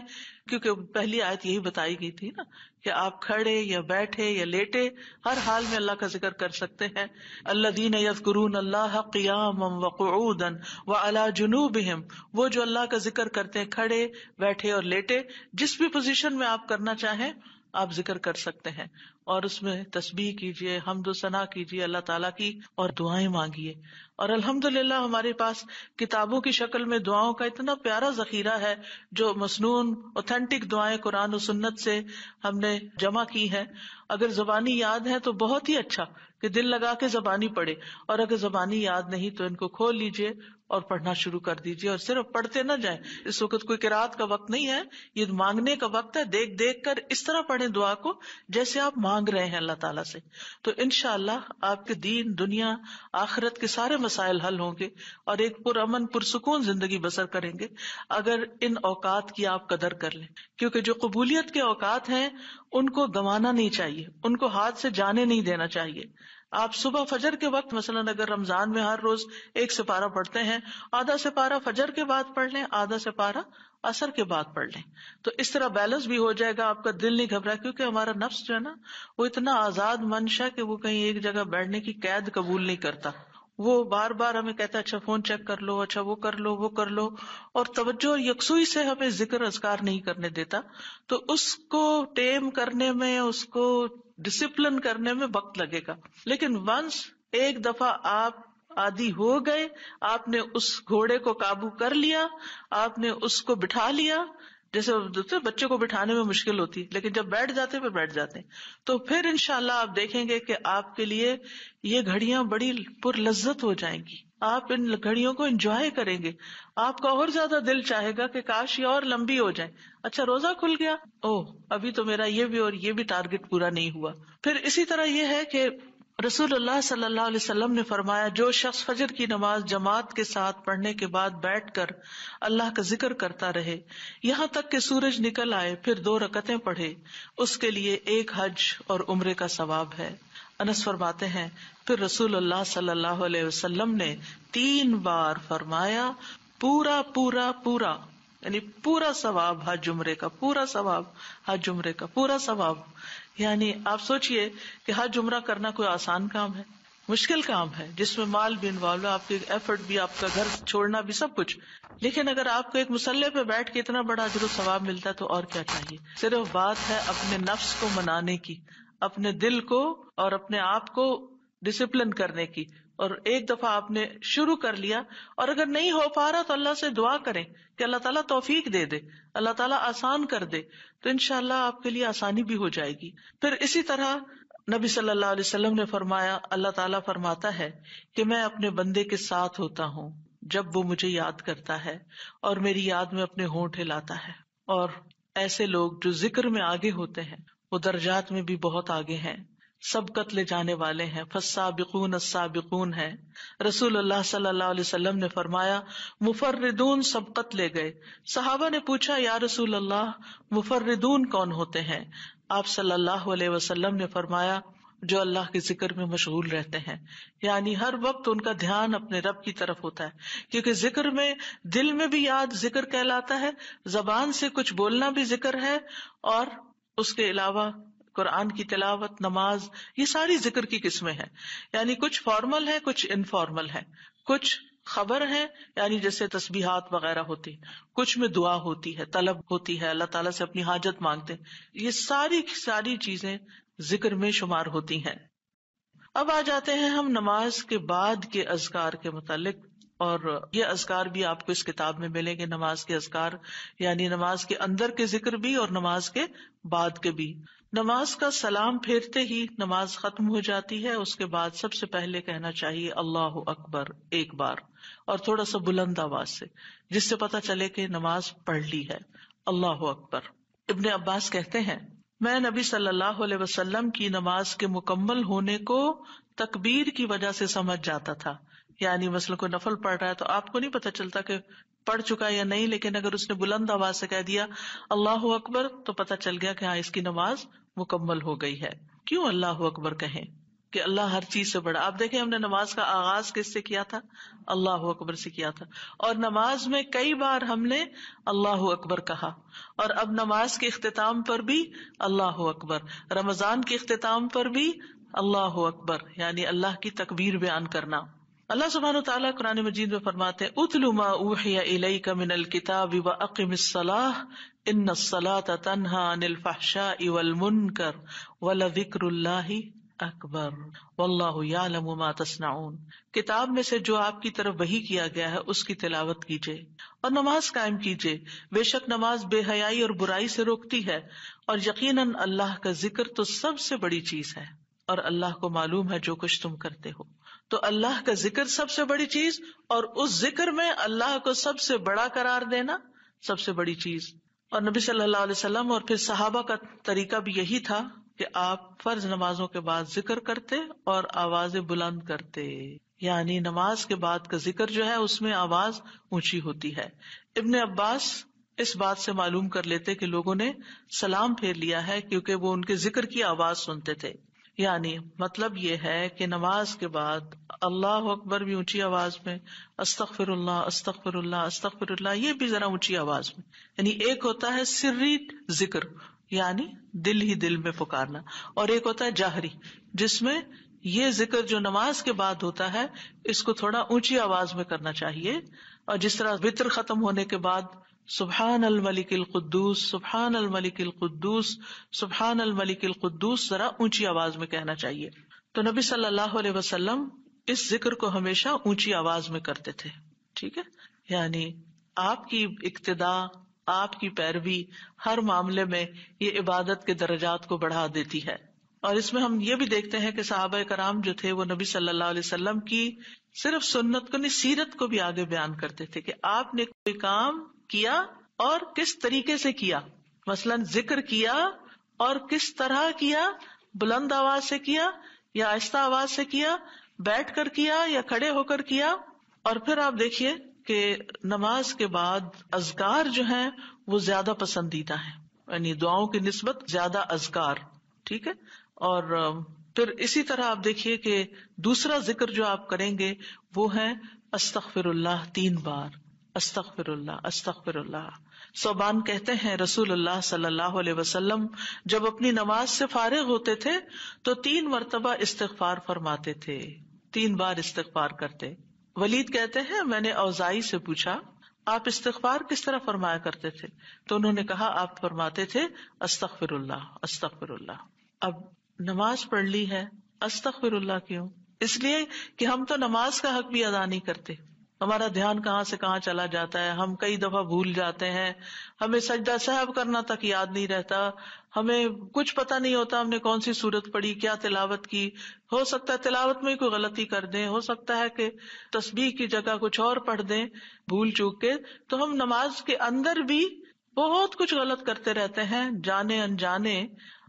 کیونکہ پہلی آیت یہی بتائی گئی تھی نا کہ آپ کھڑے یا بیٹھے یا لیٹے ہر حال میں اللہ کا ذکر کر سکتے ہیں. الذین یذکرون اللہ قیاما وقعودا وعلی جنوبہم، وہ جو اللہ کا ذکر کرتے ہیں کھڑے، بیٹھے اور لیٹے، جس بھی پوزیشن میں آپ کرنا چاہیں آپ ذکر کر سکتے ہیں. اور اس میں تسبیح کیجیے، حمد و ثنا کیجیے اللہ تعالیٰ کی اور دعائیں مانگیے. اور الحمدللہ ہمارے پاس کتابوں کی شکل میں دعاؤں کا اتنا پیارا ذخیرہ ہے جو مسنون اوتھینٹک دعائیں قرآن و سنت سے ہم نے جمع کی ہیں. اگر زبانی یاد ہے تو بہت ہی اچھا کہ دل لگا کے زبانی پڑھے، اور اگر زبانی یاد نہیں تو ان کو کھول لیجئے اور پڑھنا شروع کر دیجئے. اور صرف پڑھتے نہ جائیں، اس وقت کوئی قرات کا وقت نہیں ہے، یہ مانگنے کا وقت ہے. دیکھ دیکھ کر اس طرح پڑھیں دعا کو جیسے آپ مانگ رہے ہیں اللہ تعالیٰ سے. تو انشاءاللہ آپ کے دین، دنیا، آخرت کے سارے مسائل حل ہوں گے اور ایک پرامن پرسکون زندگی بسر کریں گے اگر ان اوقات کی آپ قدر کر لیں. کیونکہ جو قبولیت کے اوقات ہیں ان کو گنوانا نہیں چاہیے، ان کو ہاتھ سے جانے نہیں دینا چاہیے. آپ صبح فجر کے وقت مثلاً اگر رمضان میں ہر روز 1 سپارہ پڑھتے ہیں، آدھا سپارہ فجر کے بعد پڑھ لیں، آدھا سپارہ عصر کے بعد پڑھ لیں. تو اس طرح بیلنس بھی ہو جائے گا، آپ کا دل نہیں گھبرا، کیونکہ ہمارا نفس جو ہے نا وہ اتنا آزاد منشا کہ وہ کہیں ایک جگہ بیٹھنے کی قید قبول نہیں کرتا. وہ بار بار ہمیں کہتا ہے اچھا فون چیک کر لو، اچھا وہ کر لو، وہ کر لو، اور توجہ اور یکسوئی سے ہمیں ذکر اذکار نہیں کرنے دیتا. تو اس کو ٹیم کرنے میں، اس کو ڈسپلن کرنے میں وقت لگے گا. لیکن ونس ایک دفعہ آپ عادی ہو گئے، آپ نے اس گھوڑے کو قابو کر لیا، آپ نے اس کو بٹھا لیا. جیسے بچے کو بٹھانے میں مشکل ہوتی لیکن جب بیٹھ جاتے پھر بیٹھ جاتے ہیں. تو پھر انشاءاللہ آپ دیکھیں گے کہ آپ کے لیے یہ گھڑیاں بڑی پر لذت ہو جائیں گی. آپ ان گھڑیوں کو انجوائے کریں گے، آپ کا اور زیادہ دل چاہے گا کہ کاش یہ اور لمبی ہو جائے. اچھا روزہ کھل گیا، ابھی تو میرا یہ بھی اور یہ بھی ٹارگٹ پورا نہیں ہوا. پھر اسی طرح یہ ہے کہ رسول اللہ صلی اللہ علیہ وسلم نے فرمایا، جو شخص فجر کی نماز جماعت کے ساتھ پڑھنے کے بعد بیٹھ کر اللہ کا ذکر کرتا رہے یہاں تک کہ سورج نکل آئے، پھر 2 رکعتیں پڑھے، اس کے لیے 1 حج اور عمرے کا ثواب ہے۔ انس فرماتے ہیں، پھر رسول اللہ صلی اللہ علیہ وسلم نے 3 بار فرمایا، پورا پورا پورا، یعنی پورا ثواب حج عمرے کا، پورا ثواب حج عمرے کا، پورا ثواب۔ یعنی آپ سوچئے کہ حج عمرہ کرنا کوئی آسان کام ہے؟ مشکل کام ہے، جس میں مال بھی انوالو ہے، آپ کی ایفرٹ بھی، آپ کا گھر چھوڑنا بھی، سب کچھ۔ لیکن اگر آپ کو ایک مصلی پہ بیٹھ کے اتنا بڑا اجر و ثواب ملتا ہے تو اور کیا چاہیے۔ صرف بات ہے اپنے نفس کو منانے کی، اپنے دل کو اور اپنے آپ کو ڈسپلن کرنے کی، اور ایک دفعہ آپ نے شروع کر لیا، اور اگر نہیں ہو پا رہا تو اللہ سے دعا کریں کہ اللہ تعالیٰ توفیق دے دے، اللہ تعالیٰ آسان کر دے، تو انشاءاللہ آپ کے لیے آسانی بھی ہو جائے گی۔ پھر اسی طرح نبی صلی اللہ علیہ وسلم نے فرمایا، اللہ تعالیٰ فرماتا ہے کہ میں اپنے بندے کے ساتھ ہوتا ہوں جب وہ مجھے یاد کرتا ہے اور میری یاد میں اپنے ہونٹ ہلاتا ہے۔ اور ایسے لوگ جو ذکر میں آگے ہوتے ہیں وہ درجات میں بھی بہت آگے ہیں، سبقت لے جانے والے ہیں، فالسابقون السابقون ہیں۔ رسول اللہ صلی اللہ علیہ وسلم نے فرمایا، مفردون سبقت لے گئے۔ صحابہ نے پوچھا، یا رسول اللہ مفردون کون ہوتے ہیں؟ آپ صلی اللہ علیہ وسلم نے فرمایا، جو اللہ کے ذکر میں مشغول رہتے ہیں، یعنی ہر وقت ان کا دھیان اپنے رب کی طرف ہوتا ہے، کیونکہ ذکر میں دل میں بھی یاد ذکر کہلاتا ہے، زبان سے کچھ بولنا بھی ذکر ہے، اور اس کے علاوہ قرآن کی تلاوت، نماز، یہ ساری ذکر کی قسمیں ہیں۔ یعنی کچھ فارمل ہے، کچھ انفارمل ہے، کچھ خبر ہے یعنی جیسے تسبیحات وغیرہ ہوتی، کچھ میں دعا ہوتی ہے، طلب ہوتی ہے، اللہ تعالیٰ سے اپنی حاجت مانگتے ہیں، یہ ساری چیزیں ذکر میں شمار ہوتی ہیں۔ اب آ جاتے ہیں ہم نماز کے بعد کے اذکار کے متعلق، اور یہ اذکار بھی آپ کو اس کتاب میں ملیں گے، نماز کے اذکار، یعنی نماز کے اندر کے ذکر بھی اور نماز کے بعد کے بھی۔ نماز کا سلام پھیرتے ہی نماز ختم ہو جاتی ہے، اس کے بعد سب سے پہلے کہنا چاہیے اللہ اکبر 1 بار، اور تھوڑا سا بلند آواز سے، جس سے پتہ چلے کہ نماز پڑھ لی ہے۔ اللہ اکبر۔ ابن عباس کہتے ہیں، میں نبی صلی اللہ علیہ وسلم کی نماز کے مکمل ہونے کو تکبیر کی وجہ سے سمجھ جاتا تھا۔ یعنی مثلا کوئی نفل پڑھ رہا ہے تو آپ کو نہیں پتہ چلتا کہ پڑھ چکا یا نہیں، لیکن اگر اس نے بلند آواز سے کہہ دیا اللہ اکبر تو پتہ چل گیا کہ ہاں اس کی نماز مکمل ہو گئی ہے۔ کیوں اللہ اکبر کہیں؟ کہ اللہ ہر چیز سے بڑا۔ آپ دیکھیں ہم نے نماز کا آغاز کس سے کیا تھا؟ اللہ اکبر سے کیا تھا، اور نماز میں کئی بار ہم نے اللہ اکبر کہا، اور اب نماز کے اختتام پر بھی اللہ اکبر، رمضان کے اختتام پر بھی اللہ اکبر، یعنی اللہ کی تکبیر بیان کرنا۔ اللہ سبحانہ وتعالیٰ قرآن مجید میں فرماتے ہیں، اتل ما اوحی الیک من الکتاب واقم الصلاۃ ان الصلاۃ تنہی عن الفحشاء والمنکر ولذکر اللہ اکبر واللہ یعلم ما تصنعون۔ کتاب میں سے جو آپ کی طرف وحی کیا گیا ہے اس کی تلاوت کیجیے اور نماز قائم کیجیے، بے شک نماز بے حیائی اور برائی سے روکتی ہے، اور یقیناً اللہ کا ذکر تو سب سے بڑی چیز ہے، اور اللہ کو معلوم ہے جو کچھ تم کرتے ہو۔ تو اللہ کا ذکر سب سے بڑی چیز، اور اس ذکر میں اللہ کو سب سے بڑا قرار دینا سب سے بڑی چیز۔ اور نبی صلی اللہ علیہ وسلم اور پھر صحابہ کا طریقہ بھی یہی تھا کہ آپ فرض نمازوں کے بعد ذکر کرتے اور آوازیں بلند کرتے، یعنی نماز کے بعد کا ذکر جو ہے اس میں آواز اونچی ہوتی ہے۔ ابن عباس اس بات سے معلوم کر لیتے کہ لوگوں نے سلام پھیر لیا ہے کیونکہ وہ ان کے ذکر کی آواز سنتے تھے۔ یعنی مطلب یہ ہے کہ نماز کے بعد اللہ اکبر بھی اونچی آواز میں، استغفر اللہ استغفر اللہ استغفر اللہ یہ بھی ذرا اونچی آواز میں، یعنی ایک ہوتا ہے سری ذکر یعنی دل ہی دل میں پکارنا، اور ایک ہوتا ہے جاہری جس میں یہ ذکر جو نماز کے بعد ہوتا ہے اس کو تھوڑا اونچی آواز میں کرنا چاہیے، اور جس طرح وتر ختم ہونے کے بعد سبحان الملک القدوس سبحان الملک القدوس سبحان الملک القدوس ذرا اونچی آواز میں کہنا چاہیے۔ تو نبی صلی اللہ علیہ وسلم اس ذکر کو ہمیشہ اونچی آواز میں کرتے تھے، ٹھیک ہے؟ یعنی آپ کی اقتداء، آپ کی پیروی ہر معاملے میں یہ عبادت کے درجات کو بڑھا دیتی ہے۔ اور اس میں ہم یہ بھی دیکھتے ہیں کہ صحابہ کرام جو تھے وہ نبی صلی اللہ علیہ وسلم کی صرف سنت کو نہیں، سیرت کو بھی آگے بیان کرتے تھے کہ آپ نے کوئی کام کیا اور کس طریقے سے کیا، مثلا ذکر کیا اور کس طرح کیا، بلند آواز سے کیا یا آہستہ آواز سے کیا، بیٹھ کر کیا یا کھڑے ہو کر کیا. اور پھر آپ دیکھیے کہ نماز کے بعد اذکار جو ہیں وہ زیادہ پسندیدہ ہیں، یعنی دعاؤں کی نسبت زیادہ اذکار. ٹھیک ہے. اور پھر اسی طرح آپ دیکھیے کہ دوسرا ذکر جو آپ کریں گے وہ ہے استغفر اللہ 3 بار. استغفر اللہ استغفر اللہ. صوبان کہتے ہیں رسول اللہ صلی اللہ علیہ وسلم جب اپنی نماز سے فارغ ہوتے تھے تو 3 مرتبہ استغفار فرماتے تھے، 3 بار استغفار کرتے. ولید کہتے ہیں میں نے اوزائی سے پوچھا آپ استغفار کس طرح فرمایا کرتے تھے؟ تو انہوں نے کہا آپ فرماتے تھے استغفر اللہ استغفر اللہ. اب نماز پڑھ لی ہے، استغفر اللہ کیوں؟ اس لیے کہ ہم تو نماز کا حق بھی ادا نہیں کرتے. ہمارا دھیان کہاں سے کہاں چلا جاتا ہے، ہم کئی دفعہ بھول جاتے ہیں، ہمیں سجدہ سہو کرنا تک یاد نہیں رہتا، ہمیں کچھ پتہ نہیں ہوتا ہم نے کون سی سورت پڑھی، کیا تلاوت کی. ہو سکتا ہے تلاوت میں کوئی غلطی کر دیں، ہو سکتا ہے کہ تسبیح کی جگہ کچھ اور پڑھ دیں بھول چوک کے. تو ہم نماز کے اندر بھی بہت کچھ غلط کرتے رہتے ہیں جانے انجانے.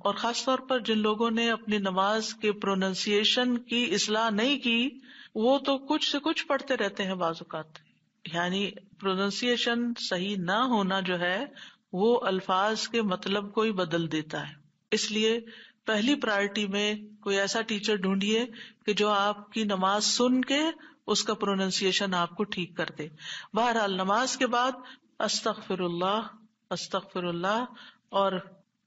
اور خاص طور پر جن لوگوں نے اپنی نماز کے پروننسیشن کی اصلاح نہیں کی وہ تو کچھ سے کچھ پڑھتے رہتے ہیں بعض اوقات. یعنی پروننسیشن صحیح نہ ہونا جو ہے وہ الفاظ کے مطلب کو ہی بدل دیتا ہے. اس لیے پہلی پرائرٹی میں کوئی ایسا ٹیچر ڈھونڈیے کہ جو آپ کی نماز سن کے اس کا پروننسیشن آپ کو ٹھیک کر دے. بہرحال نماز کے بعد استغفر اللہ استغفر اللہ. اور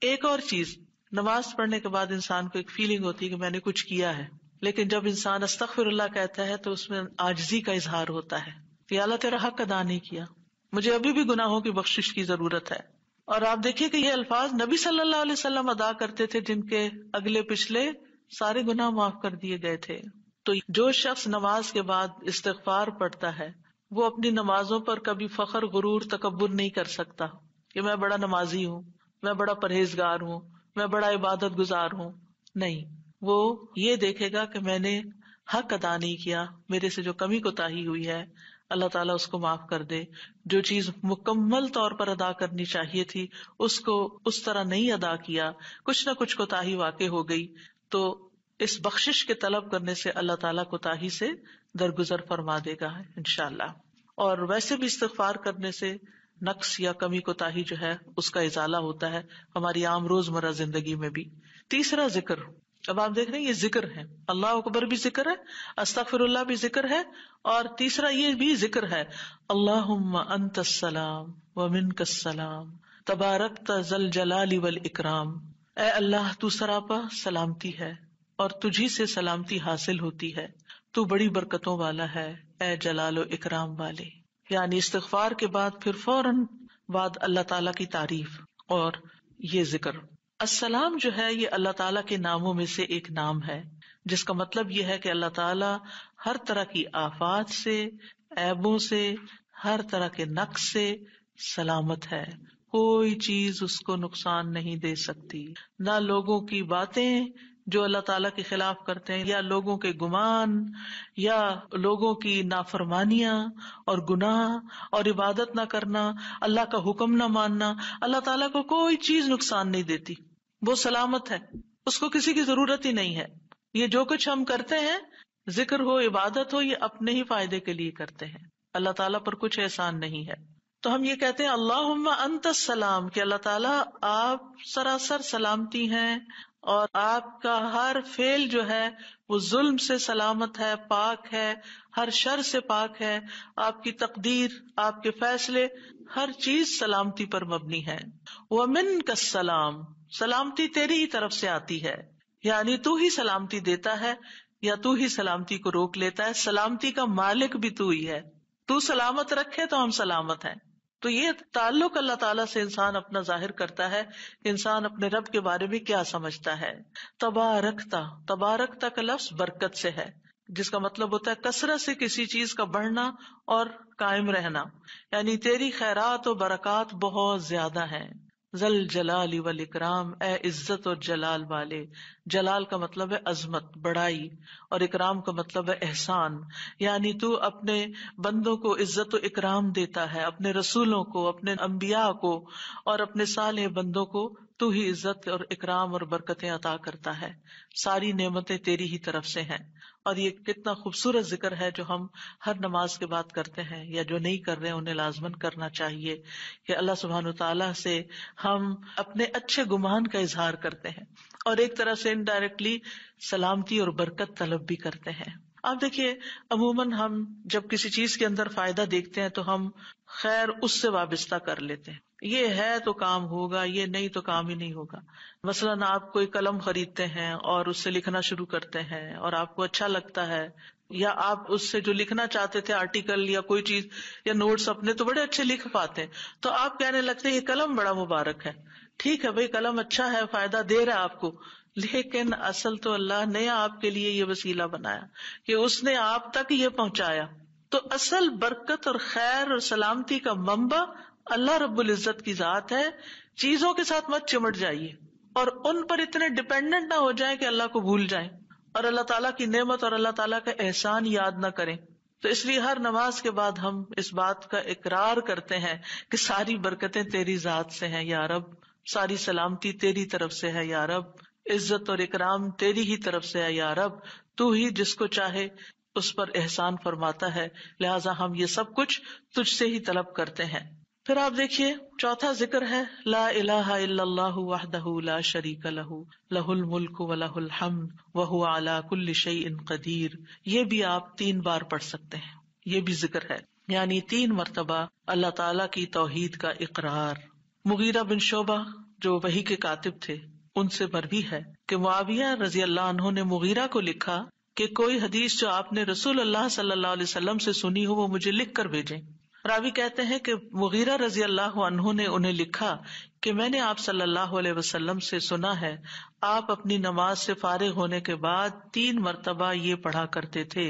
ایک اور چیز، نماز پڑھنے کے بعد انسان کو ایک فیلنگ ہوتی ہے کہ میں نے کچھ کیا ہے، لیکن جب انسان استغفر اللہ کہتا ہے تو اس میں عاجزی کا اظہار ہوتا ہے کہ اللہ تیرا حق ادا نہیں کیا، مجھے ابھی بھی گناہوں کی بخشش کی ضرورت ہے. اور آپ دیکھیے کہ یہ الفاظ نبی صلی اللہ علیہ وسلم ادا کرتے تھے جن کے اگلے پچھلے سارے گناہ معاف کر دیے گئے تھے. تو جو شخص نماز کے بعد استغفار پڑھتا ہے وہ اپنی نمازوں پر کبھی فخر غرور تکبر نہیں کر سکتا کہ میں بڑا نمازی ہوں، میں بڑا پرہیزگار ہوں، میں بڑا عبادت گزار ہوں. نہیں، وہ یہ دیکھے گا کہ میں نے حق ادا نہیں کیا، میرے سے جو کمی کوتاہی ہوئی ہے اللہ تعالیٰ اس کو معاف کر دے. جو چیز مکمل طور پر ادا کرنی چاہیے تھی اس کو اس طرح نہیں ادا کیا، کچھ نہ کچھ کوتاہی واقع ہو گئی، تو اس بخشش کے طلب کرنے سے اللہ تعالیٰ کوتاہی سے درگزر فرما دے گا انشاءاللہ. اور ویسے بھی استغفار کرنے سے نقص یا کمی کوتاہی جو ہے اس کا ازالہ ہوتا ہے ہماری عام روزمرہ زندگی میں بھی. تیسرا ذکر، اب آپ دیکھ رہے ہیں یہ ذکر ہے، اللہ اکبر بھی ذکر ہے، استغفر اللہ بھی ذکر ہے، اور تیسرا یہ بھی ذکر ہے اللہم انت السلام ومنک السلام تبارکت ذی الجلال والاکرام. اے اللہ تو سراپا سلامتی ہے اور تجھی سے سلامتی حاصل ہوتی ہے، تو بڑی برکتوں والا ہے اے جلال و اکرام والے. یعنی استغفار کے بعد پھر فوراً بعد اللہ تعالیٰ کی تعریف اور یہ ذکر. السلام جو ہے یہ اللہ تعالیٰ کے ناموں میں سے ایک نام ہے جس کا مطلب یہ ہے کہ اللہ تعالیٰ ہر طرح کی آفات سے، عیبوں سے، ہر طرح کے نقص سے سلامت ہے. کوئی چیز اس کو نقصان نہیں دے سکتی، نہ لوگوں کی باتیں جو اللہ تعالیٰ کے خلاف کرتے ہیں، یا لوگوں کے گمان، یا لوگوں کی نافرمانیاں اور گناہ اور عبادت نہ کرنا، اللہ کا حکم نہ ماننا، اللہ تعالیٰ کو کوئی چیز نقصان نہیں دیتی. وہ سلامت ہے، اس کو کسی کی ضرورت ہی نہیں ہے. یہ جو کچھ ہم کرتے ہیں، ذکر ہو عبادت ہو، یہ اپنے ہی فائدے کے لیے کرتے ہیں، اللہ تعالیٰ پر کچھ احسان نہیں ہے. تو ہم یہ کہتے ہیں اللہم انت السلام کہ اللہ تعالیٰ آپ سراسر سلامتی ہیں اور آپ کا ہر فعل جو ہے وہ ظلم سے سلامت ہے، پاک ہے، ہر شر سے پاک ہے. آپ کی تقدیر، آپ کے فیصلے، ہر چیز سلامتی پر مبنی ہے. ومنک السلام، سلامتی تیری ہی طرف سے آتی ہے، یعنی تو ہی سلامتی دیتا ہے یا تو ہی سلامتی کو روک لیتا ہے. سلامتی کا مالک بھی تو ہی ہے، تو سلامت رکھے تو ہم سلامت ہیں. تو یہ تعلق اللہ تعالیٰ سے انسان اپنا ظاہر کرتا ہے کہ انسان اپنے رب کے بارے میں کیا سمجھتا ہے. تبارکتا، تبارکتا کا لفظ برکت سے ہے جس کا مطلب ہوتا ہے کثرت سے کسی چیز کا بڑھنا اور قائم رہنا، یعنی تیری خیرات و برکات بہت زیادہ ہیں. ذل جلال والاکرام، اے عزت اور جلال والے. جلال کا مطلب ہے عظمت، بڑائی، اور اکرام کا مطلب ہے احسان. یعنی تو اپنے بندوں کو عزت و اکرام دیتا ہے، اپنے رسولوں کو، اپنے انبیاء کو اور اپنے صالح بندوں کو تو ہی عزت اور اکرام اور برکتیں عطا کرتا ہے، ساری نعمتیں تیری ہی طرف سے ہیں. اور یہ کتنا خوبصورت ذکر ہے جو ہم ہر نماز کے بعد کرتے ہیں، یا جو نہیں کر رہے انہیں لازماً کرنا چاہیے، کہ اللہ سبحانہ وتعالیٰ سے ہم اپنے اچھے گمان کا اظہار کرتے ہیں اور ایک طرح سے انڈائریکٹلی سلامتی اور برکت طلب بھی کرتے ہیں. آپ دیکھیے عموماً ہم جب کسی چیز کے اندر فائدہ دیکھتے ہیں تو ہم خیر اس سے وابستہ کر لیتے ہیں، یہ ہے تو کام ہوگا، یہ نہیں تو کام ہی نہیں ہوگا. مثلاً آپ کوئی قلم خریدتے ہیں اور اس سے لکھنا شروع کرتے ہیں اور آپ کو اچھا لگتا ہے، یا آپ اس سے جو لکھنا چاہتے تھے آرٹیکل یا کوئی چیز یا نوٹس اپنے تو بڑے اچھے لکھ پاتے ہیں، تو آپ کہنے لگتے ہیں یہ قلم بڑا مبارک ہے. ٹھیک ہے بھائی، قلم اچھا ہے، فائدہ دے رہا ہے آپ کو، لیکن اصل تو اللہ نے آپ کے لیے یہ وسیلہ بنایا کہ اس نے آپ تک یہ پہنچایا. تو اصل برکت اور خیر اور سلامتی کا منبع اللہ رب العزت کی ذات ہے. چیزوں کے ساتھ مت چمٹ جائیے اور ان پر اتنے ڈپینڈنٹ نہ ہو جائیں کہ اللہ کو بھول جائیں اور اللہ تعالیٰ کی نعمت اور اللہ تعالیٰ کا احسان یاد نہ کریں. تو اس لیے ہر نماز کے بعد ہم اس بات کا اقرار کرتے ہیں کہ ساری برکتیں تیری ذات سے ہیں یا رب، ساری سلامتی تیری طرف سے ہے یا رب، عزت اور اکرام تیری ہی طرف سے ہے یا رب، تو ہی جس کو چاہے اس پر احسان فرماتا ہے، لہٰذا ہم یہ سب کچھ تجھ سے ہی طلب کرتے ہیں. پھر آپ دیکھیے چوتھا ذکر ہے لا الہ الا اللہ وحدہ لا شریک لہ لہ الملک ولہ الحمد وہو علی کل شیء قدیر. یہ بھی آپ 3 بار پڑھ سکتے ہیں، یہ بھی ذکر ہے، یعنی 3 مرتبہ اللہ تعالی کی توحید کا اقرار. مغیرہ بن شعبہ جو وحی کے کاتب تھے ان سے مروی ہے کہ معاویہ رضی اللہ عنہ نے مغیرہ کو لکھا کہ کوئی حدیث جو آپ نے رسول اللہ صلی اللہ علیہ وسلم سے سنی ہو وہ مجھے لکھ کر بھیجیں. راوی کہتے ہیں کہ مغیرہ رضی اللہ عنہ نے انہیں لکھا کہ میں نے آپ صلی اللہ علیہ وسلم سے سنا ہے آپ اپنی نماز سے فارغ ہونے کے بعد 3 مرتبہ یہ پڑھا کرتے تھے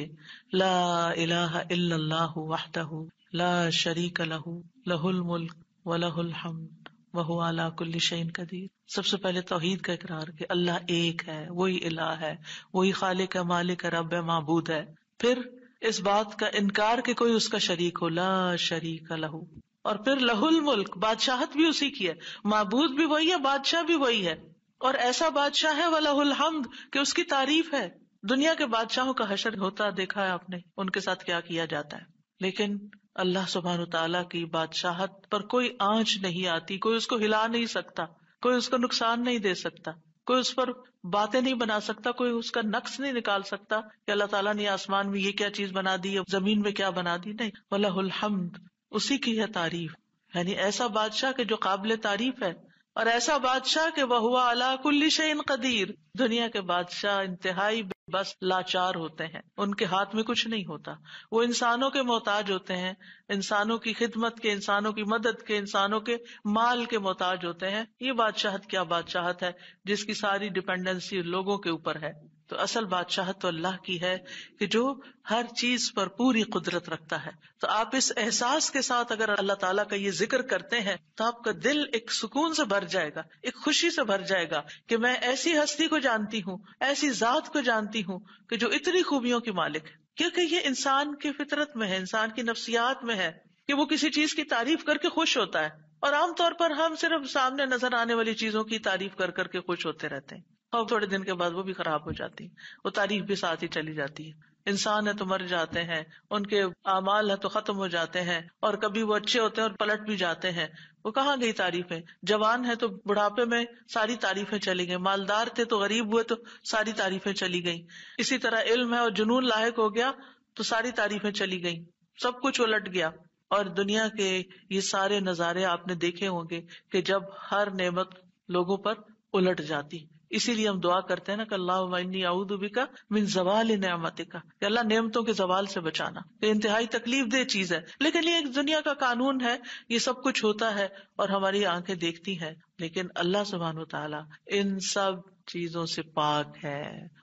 لا الہ الا اللہ وحدہ لا شریک لہ لہ الملک ولہ الحمد وہو علی کل شیء قدیر. سب سے پہلے توحید کا اقرار کہ اللہ ایک ہے، وہی الہ ہے، وہی خالق ہے، مالک ہے، رب ہے، معبود ہے. پھر اس بات کا انکار کہ کوئی اس کا شریک ہو، لا شریک لہ. اور پھر لہ الملک، بادشاہت بھی اسی کی ہے، معبود بھی وہی ہے، بادشاہ بھی وہی ہے، اور ایسا بادشاہ ہے وَلَهُ الْحَمْدُ کہ اس کی تعریف ہے. دنیا کے بادشاہوں کا حشر ہوتا دیکھا ہے آپ نے، ان کے ساتھ کیا کیا جاتا ہے، لیکن اللہ سبحانہ وتعالیٰ کی بادشاہت پر کوئی آنچ نہیں آتی، کوئی اس کو ہلا نہیں سکتا، کوئی اس کو نقصان نہیں دے سکتا، کوئی اس پر باتیں نہیں بنا سکتا، کوئی اس کا نقص نہیں نکال سکتا کہ اللہ تعالیٰ نے آسمان میں یہ کیا چیز بنا دی، زمین میں کیا بنا دی. نہیں، وَلَهُ الْحَمْدُ، اسی کی ہے تعریف. یعنی ایسا بادشاہ کہ جو قابل تعریف ہے، اور ایسا بادشاہ کہ وَهُوَ عَلَى كُلِّ شَيْءٍ قَدِيرٌ. دنیا کے بادشاہ انتہائی بس لاچار ہوتے ہیں، ان کے ہاتھ میں کچھ نہیں ہوتا، وہ انسانوں کے محتاج ہوتے ہیں، انسانوں کی خدمت کے، انسانوں کی مدد کے، انسانوں کے مال کے محتاج ہوتے ہیں. یہ بادشاہت کیا بادشاہت ہے جس کی ساری ڈیپینڈنسی لوگوں کے اوپر ہے. تو اصل بادشاہت تو اللہ کی ہے کہ جو ہر چیز پر پوری قدرت رکھتا ہے. تو آپ اس احساس کے ساتھ اگر اللہ تعالیٰ کا یہ ذکر کرتے ہیں تو آپ کا دل ایک سکون سے بھر جائے گا، ایک خوشی سے بھر جائے گا کہ میں ایسی ہستی کو جانتی ہوں، ایسی ذات کو جانتی ہوں کہ جو اتنی خوبیوں کی مالک ہے. کیونکہ یہ انسان کی فطرت میں ہے، انسان کی نفسیات میں ہے کہ وہ کسی چیز کی تعریف کر کے خوش ہوتا ہے، اور عام طور پر ہم صرف سامنے نظر آنے والی چیزوں کی تعریف کر کر کے خوش ہوتے رہتے ہیں، اور تھوڑے دن کے بعد وہ بھی خراب ہو جاتی ہے، وہ تعریف بھی ساتھ ہی چلی جاتی ہے. انسان ہے تو مر جاتے ہیں، ان کے اعمال ہے تو ختم ہو جاتے ہیں، اور کبھی وہ اچھے ہوتے ہیں اور پلٹ بھی جاتے ہیں. وہ کہاں گئی تعریفیں؟ جوان ہے تو بڑھاپے میں ساری تعریفیں چلی گئی، مالدار تھے تو غریب ہوئے تو ساری تعریفیں چلی گئیں. اسی طرح علم ہے اور جنون لاحق ہو گیا تو ساری تعریفیں چلی گئیں، سب کچھ الٹ گیا. اور دنیا کے یہ سارے نظارے آپ نے دیکھے ہوں گے کہ جب ہر نعمت لوگوں پر الٹ جاتی. اسی لیے ہم دعا کرتے ہیں نا کہ اللہم انی اعوذ بک من زوال نعمتک، کہ اللہ نعمتوں کے زوال سے بچانا. یہ انتہائی تکلیف دہ چیز ہے، لیکن یہ ایک دنیا کا قانون ہے، یہ سب کچھ ہوتا ہے اور ہماری آنکھیں دیکھتی ہیں. لیکن اللہ سبحانہ وتعالی ان سب چیزوں سے پاک ہے،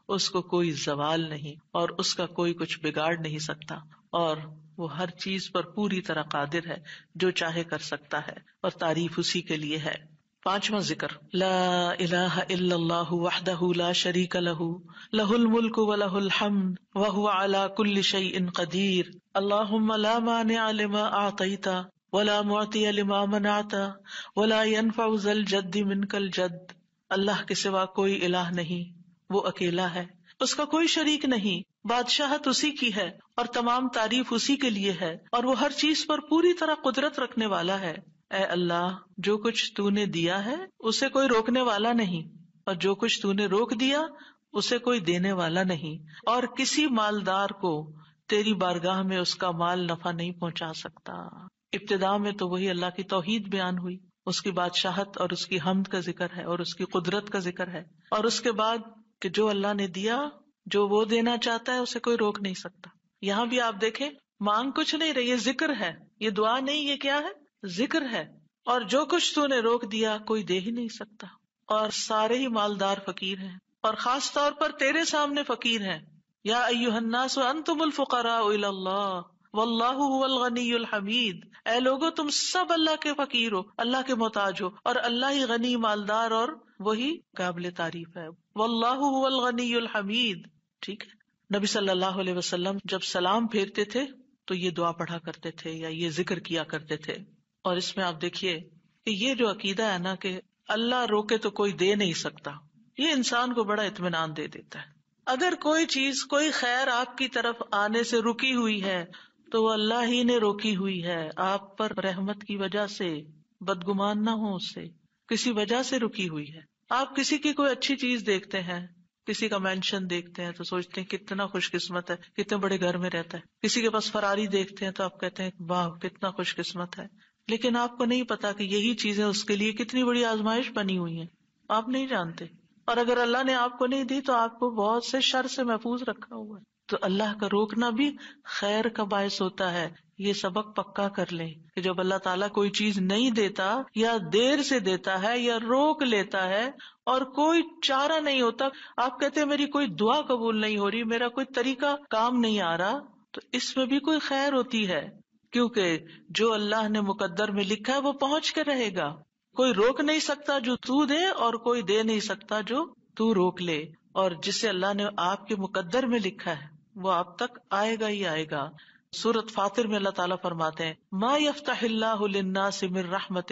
اس کو کوئی زوال نہیں اور اس کا کوئی کچھ بگاڑ نہیں سکتا، اور وہ ہر چیز پر پوری طرح قادر ہے، جو چاہے کر سکتا ہے، اور تعریف اسی کے لیے ہے. 5واں ذکر لا الہ الا اللہ وحدہ لا شریک لہ لہ الملک ولہ الحمد وہو علی کل شیء قدیر. اللہم لا مانع لما اعطیت ولا معطی لما منعت ولا ينفع ذا الجد منك الجد. اللہ کے سوا کوئی الہ نہیں، وہ اکیلا ہے، اس کا کوئی شریک نہیں، بادشاہت اسی کی ہے اور تمام تعریف اسی کے لیے ہے، اور وہ ہر چیز پر پوری طرح قدرت رکھنے والا ہے. اے اللہ، جو کچھ تو نے دیا ہے اسے کوئی روکنے والا نہیں، اور جو کچھ تو نے روک دیا اسے کوئی دینے والا نہیں، اور کسی مالدار کو تیری بارگاہ میں اس کا مال نفع نہیں پہنچا سکتا. ابتدا میں تو وہی اللہ کی توحید بیان ہوئی، اس کی بادشاہت اور اس کی حمد کا ذکر ہے اور اس کی قدرت کا ذکر ہے، اور اس کے بعد کہ جو اللہ نے دیا، جو وہ دینا چاہتا ہے اسے کوئی روک نہیں سکتا. یہاں بھی آپ دیکھیں، مانگ کچھ نہیں رہی، یہ ذکر ہے، یہ دعا نہیں، یہ کیا ہے؟ ذکر ہے. اور جو کچھ تو نے روک دیا کوئی دے ہی نہیں سکتا، اور سارے ہی مالدار فقیر ہیں، اور خاص طور پر تیرے سامنے فقیر ہیں. یا ایھا الناس انتم الفقراء الی اللہ واللہ هو الغنی الحمید. اے لوگو، تم سب اللہ کے فقیر ہو، اللہ کے محتاج ہو، اور اللہ ہی غنی، مالدار اور وہی قابل تعریف ہے. واللہ هو الغنی الحمید. ٹھیک ہے. نبی صلی اللہ علیہ وسلم جب سلام پھیرتے تھے تو یہ دعا پڑھا کرتے تھے یا یہ ذکر کیا کرتے تھے. اور اس میں آپ دیکھیے کہ یہ جو عقیدہ ہے نا کہ اللہ روکے تو کوئی دے نہیں سکتا، یہ انسان کو بڑا اطمینان دے دیتا ہے. اگر کوئی چیز، کوئی خیر آپ کی طرف آنے سے رکی ہوئی ہے تو وہ اللہ ہی نے روکی ہوئی ہے، آپ پر رحمت کی وجہ سے. بدگمان نہ ہو اس سے، کسی وجہ سے رکی ہوئی ہے. آپ کسی کی کوئی اچھی چیز دیکھتے ہیں، کسی کا مینشن دیکھتے ہیں تو سوچتے ہیں کتنا خوش قسمت ہے، کتنے بڑے گھر میں رہتا ہے. کسی کے پاس فراری دیکھتے ہیں تو آپ کہتے ہیں واہ کتنا خوش قسمت ہے. لیکن آپ کو نہیں پتا کہ یہی چیزیں اس کے لیے کتنی بڑی آزمائش بنی ہوئی ہیں، آپ نہیں جانتے. اور اگر اللہ نے آپ کو نہیں دی تو آپ کو بہت سے شر سے محفوظ رکھا ہوا ہے. تو اللہ کا روکنا بھی خیر کا باعث ہوتا ہے. یہ سبق پکا کر لیں کہ جب اللہ تعالیٰ کوئی چیز نہیں دیتا یا دیر سے دیتا ہے یا روک لیتا ہے اور کوئی چارہ نہیں ہوتا، آپ کہتے ہیں میری کوئی دعا قبول نہیں ہو رہی، میرا کوئی طریقہ کام نہیں آ رہا، تو اس میں بھی کوئی خیر ہوتی ہے، کیونکہ جو اللہ نے مقدر میں لکھا ہے وہ پہنچ کے رہے گا. کوئی روک نہیں سکتا جو تو دے، اور کوئی دے نہیں سکتا جو تو روک لے. اور جسے اللہ نے آپ کے مقدر میں لکھا ہے وہ آپ تک آئے گا ہی آئے گا. سورۃ فاطر میں اللہ تعالیٰ فرماتے ہیں ما یفتح اللہ للناس من رحمت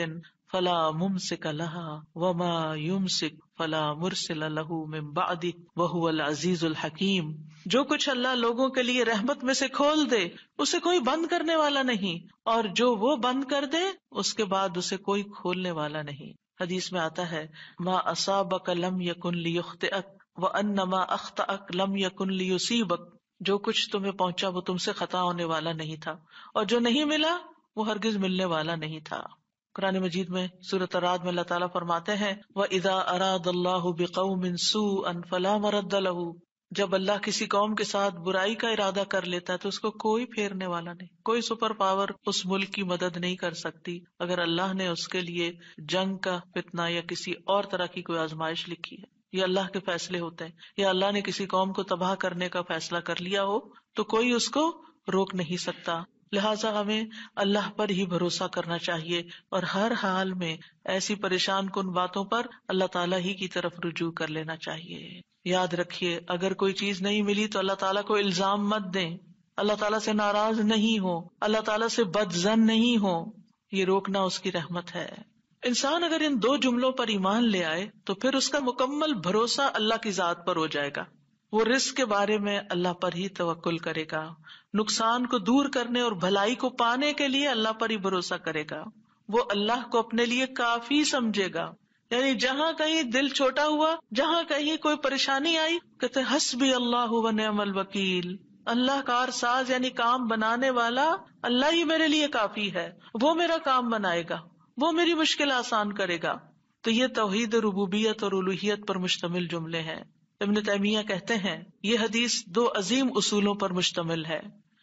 فلا ممسک لها وما یمسک فلا مرسل له من بعدہ وہو العزیز الحکیم. جو کچھ اللہ لوگوں کے لیے رحمت میں سے کھول دے اسے کوئی بند کرنے والا نہیں، اور جو وہ بند کر دے اس کے بعد اسے کوئی کھولنے والا نہیں. حدیث میں آتا ہے ما اصابک لم یکن لیخطئک وانما اخطأک لم یکن لیصیبک. جو کچھ تمہیں پہنچا وہ تم سے خطا ہونے والا نہیں تھا، اور جو نہیں ملا وہ ہرگز ملنے والا نہیں تھا. قرآن مجید میں سورۃ الرعد میں اللہ تعالیٰ فرماتے ہیں وَإِذَا أَرَادَ اللَّهُ بِقَوْمٍ سُوءًا فَلَا مَرَدَّ لَهُ. جب اللہ کسی قوم کے ساتھ برائی کا ارادہ کر لیتا ہے تو اس کو کوئی پھیرنے والا نہیں، کوئی سپر پاور اس ملک کی مدد نہیں کر سکتی اگر اللہ نے اس کے لیے جنگ کا فتنہ یا کسی اور طرح کی کوئی آزمائش لکھی ہے. یہ اللہ کے فیصلے ہوتے ہیں، یا اللہ نے کسی قوم کو تباہ کرنے کا فیصلہ کر لیا ہو تو کوئی اس کو روک نہیں سکتا. لہٰذا ہمیں اللہ پر ہی بھروسہ کرنا چاہیے اور ہر حال میں ایسی پریشان کن باتوں پر اللہ تعالیٰ ہی کی طرف رجوع کر لینا چاہیے. یاد رکھیے اگر کوئی چیز نہیں ملی تو اللہ تعالیٰ کو الزام مت دیں، اللہ تعالیٰ سے ناراض نہیں ہو، اللہ تعالیٰ سے بدظن نہیں ہو. یہ روکنا اس کی رحمت ہے. انسان اگر ان دو جملوں پر ایمان لے آئے تو پھر اس کا مکمل بھروسہ اللہ کی ذات پر ہو جائے گا. وہ رزق کے بارے میں اللہ پر ہی توکل کرے گا، نقصان کو دور کرنے اور بھلائی کو پانے کے لیے اللہ پر ہی بھروسہ کرے گا. وہ اللہ کو اپنے لیے کافی سمجھے گا. یعنی جہاں کہیں دل چھوٹا ہوا، جہاں کہیں کوئی پریشانی آئی، کہتے حسبی اللہ و نعم الوکیل. اللہ کار ساز یعنی کام بنانے والا اللہ ہی میرے لیے کافی ہے، وہ میرا کام بنائے گا، وہ میری مشکل آسان کرے گا. تو یہ توحید ربوبیت اور الوہیت پر مشتمل جملے ہیں. ابن تیمیہ کہتے ہیں یہ حدیث دو عظیم اصولوں پر مشتمل ہے.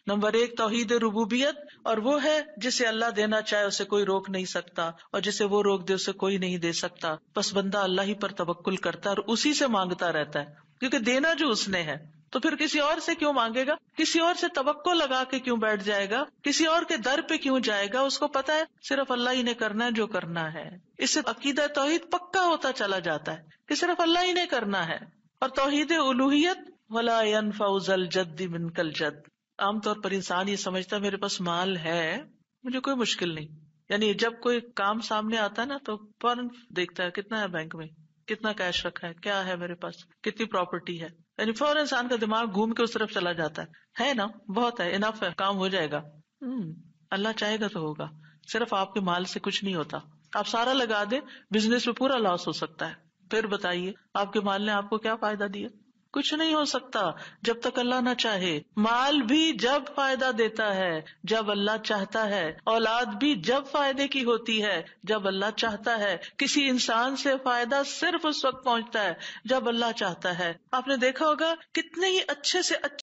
نمبر 1 توحید ربوبیت، اور وہ ہے جسے اللہ دینا چاہے اسے کوئی روک نہیں سکتا، اور جسے وہ روک دے اسے کوئی نہیں دے سکتا. بس بندہ اللہ ہی پر توکل کرتا ہے اور اسی سے مانگتا رہتا ہے، کیونکہ دینا جو اس نے ہے. تو پھر کسی اور سے کیوں مانگے گا، کسی اور سے توقع لگا کے کیوں بیٹھ جائے گا، کسی اور کے در پہ کیوں جائے گا. اس کو پتا ہے صرف اللہ ہی نے کرنا ہے جو کرنا ہے. اس سے عقیدہ توحید پکا ہوتا چلا جاتا ہے کہ صرف اللہ ہی نے کرنا ہے. اور توحید الوہیت ولا ينفع ذا الجد منك الجد. عام طور پر انسان یہ سمجھتا ہے میرے پاس مال ہے، مجھے کوئی مشکل نہیں، یعنی جب کوئی کام سامنے آتا ہے نا تو فوراً دیکھتا ہے کتنا ہے بینک میں، کتنا کیش رکھا ہے، کیا ہے میرے پاس، کتنی پراپرٹی ہے، یعنی فوراً انسان کا دماغ گھوم کے اس طرف چلا جاتا ہے نا، بہت ہے، انف ہے، کام ہو جائے گا۔ اللہ چاہے گا تو ہوگا، صرف آپ کے مال سے کچھ نہیں ہوتا۔ آپ سارا لگا دیں، بزنس میں پورا لاس ہو سکتا ہے، پھر بتائیے آپ کے مال نے آپ کو کیا فائدہ دیا؟ کچھ نہیں ہو سکتا جب تک اللہ نہ چاہے۔ مال بھی جب فائدہ دیتا ہے جب اللہ چاہتا ہے، اولاد بھی جب فائدے کی ہوتی ہے جب اللہ چاہتا ہے، کسی انسان سے فائدہ صرف اس وقت پہنچتا ہے جب اللہ چاہتا ہے۔ آپ نے دیکھا ہوگا کتنے ہی اچھے سے